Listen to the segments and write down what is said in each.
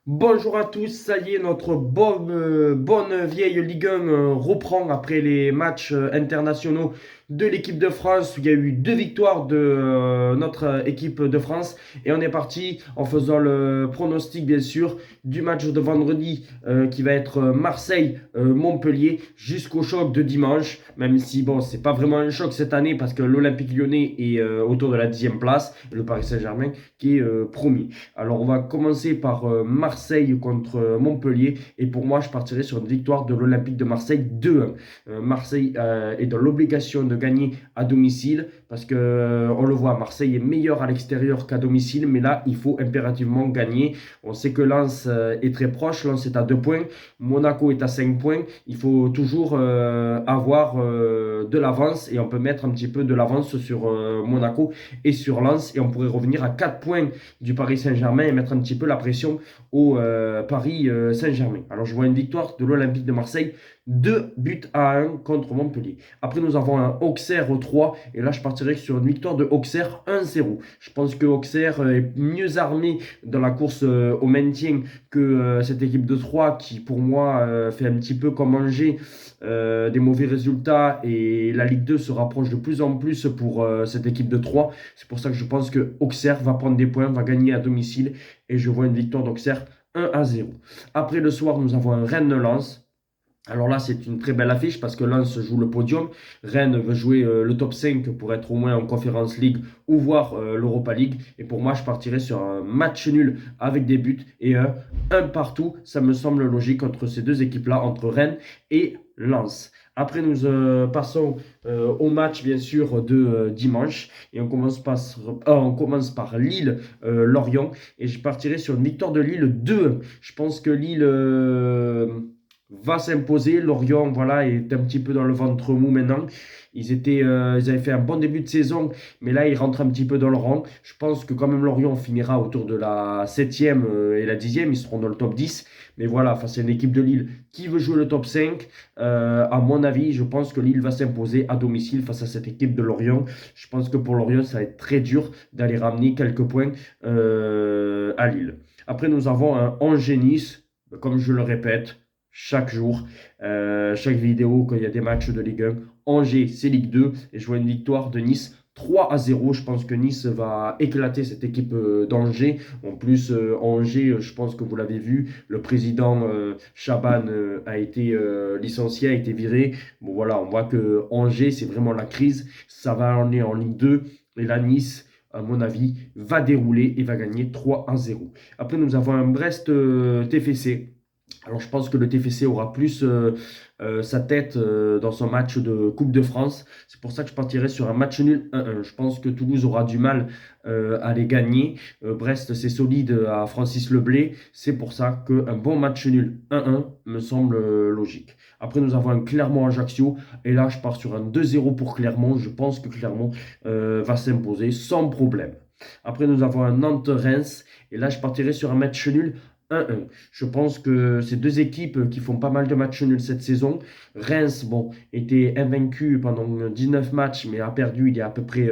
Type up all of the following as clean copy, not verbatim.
Bonjour à tous, ça y est, notre bonne vieille Ligue 1 reprend après les matchs internationaux de l'équipe de France. Il y a eu deux victoires de notre équipe de France et on est parti en faisant le pronostic bien sûr du match de vendredi qui va être Marseille-Montpellier jusqu'au choc de dimanche, même si bon, c'est pas vraiment un choc cette année parce que l'Olympique Lyonnais est autour de la 10e place et le Paris Saint-Germain qui est promis. Alors, on va commencer par Marseille contre Montpellier. Et pour moi, je partirai sur une victoire de l'Olympique de Marseille 2-1. Marseille est dans l'obligation de gagner à domicile parce que on le voit, Marseille est meilleur à l'extérieur qu'à domicile. Mais là, il faut impérativement gagner. On sait que Lens est très proche. Lens est à 2 points. Monaco est à 5 points. Il faut toujours avoir de l'avance et on peut mettre un petit peu de l'avance sur Monaco et sur Lens et on pourrait revenir à 4 points du Paris Saint-Germain et mettre un petit peu la pression au Paris Saint-Germain. Alors je vois une victoire de l'Olympique de Marseille, 2-1 contre Montpellier. Après nous avons un Auxerre au 3 et là je partirai sur une victoire de Auxerre 1-0. Je pense que Auxerre est mieux armé dans la course au maintien que cette équipe de 3 qui pour moi fait un petit peu comme Angers des mauvais résultats et la Ligue 2 se rapproche de plus en plus pour cette équipe de 3. C'est pour ça que je pense que Auxerre va prendre des points, va gagner à domicile et je vois une victoire d'Auxerre 1-0. Après le soir, nous avons un Rennes-Lens. Alors là, c'est une très belle affiche parce que Lens joue le podium. Rennes veut jouer le top 5 pour être au moins en Conference League ou voir l'Europa League. Et pour moi, je partirais sur un match nul avec des buts et un partout. Ça me semble logique entre ces deux équipes-là, entre Rennes et Lens. Après, nous passons au match, bien sûr, de dimanche. Et on commence par Lille-Lorient. Et je partirai sur une victoire de Lille 2-1. Je pense que Lille va s'imposer. Lorient, voilà, est un petit peu dans le ventre mou maintenant. Ils avaient fait un bon début de saison, mais là, ils rentrent un petit peu dans le rang. Je pense que quand même Lorient finira autour de la 7e et la 10e. Ils seront dans le top 10. Mais voilà, face à une équipe de Lille qui veut jouer le top 5, à mon avis, je pense que Lille va s'imposer à domicile face à cette équipe de Lorient. Je pense que pour Lorient, ça va être très dur d'aller ramener quelques points à Lille. Après, nous avons un Angers-Nice, comme je le répète chaque jour, chaque vidéo, quand il y a des matchs de Ligue 1. Angers, c'est Ligue 2. Et je vois une victoire de Nice 3-0. Je pense que Nice va éclater cette équipe d'Angers. En plus, Angers, je pense que vous l'avez vu, le président Chaban a été licencié, a été viré. Bon voilà, on voit que Angers, c'est vraiment la crise. Ça va aller en Ligue 2. Et là, Nice, à mon avis, va dérouler et va gagner 3-0. Après, nous avons un Brest TFC. Alors je pense que le TFC aura plus sa tête dans son match de Coupe de France. C'est pour ça que je partirai sur un match nul 1-1. Je pense que Toulouse aura du mal à les gagner. Brest, c'est solide à Francis Leblay. C'est pour ça qu'un bon match nul 1-1 me semble logique. Après, nous avons un Clermont-Ajaccio. Et là, je pars sur un 2-0 pour Clermont. Je pense que Clermont va s'imposer sans problème. Après, nous avons un Nantes-Reims. Et là, je partirai sur un match nul 1-1. Je pense que ces deux équipes qui font pas mal de matchs nuls cette saison. Reims, bon, était invaincu pendant 19 matchs, mais a perdu il y a à peu près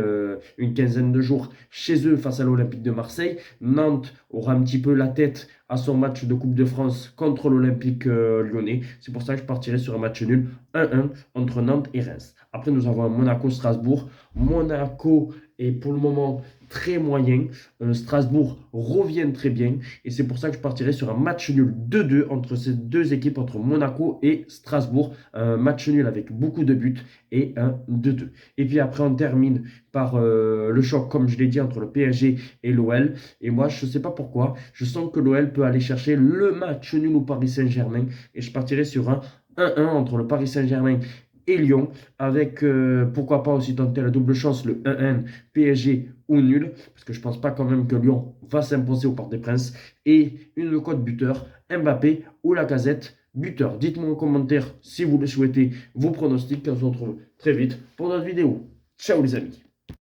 une quinzaine de jours chez eux face à l'Olympique de Marseille. Nantes aura un petit peu la tête à son match de Coupe de France contre l'Olympique lyonnais. C'est pour ça que je partirai sur un match nul 1-1 entre Nantes et Reims. Après, nous avons un Monaco-Strasbourg. Monaco est pour le moment très moyen. Strasbourg revient très bien. Et c'est pour ça que je partirai sur un match nul 2-2 entre ces deux équipes, entre Monaco et Strasbourg. Un match nul avec beaucoup de buts et un 2-2. Et puis après, on termine par le choc, comme je l'ai dit, entre le PSG et l'OL. Et moi, je ne sais pas pourquoi, je sens que l'OL peut aller chercher le match nul au Paris Saint-Germain. Et je partirai sur un 1-1 entre le Paris Saint-Germain et Lyon, avec pourquoi pas aussi tenter la double chance, le 1-1 PSG ou nul, parce que je pense pas quand même que Lyon va s'imposer au Parc des Princes, et une cote buteur, Mbappé ou Lacazette, buteur. Dites-moi en commentaire si vous le souhaitez, vos pronostics, on se retrouve très vite pour notre vidéo. Ciao les amis.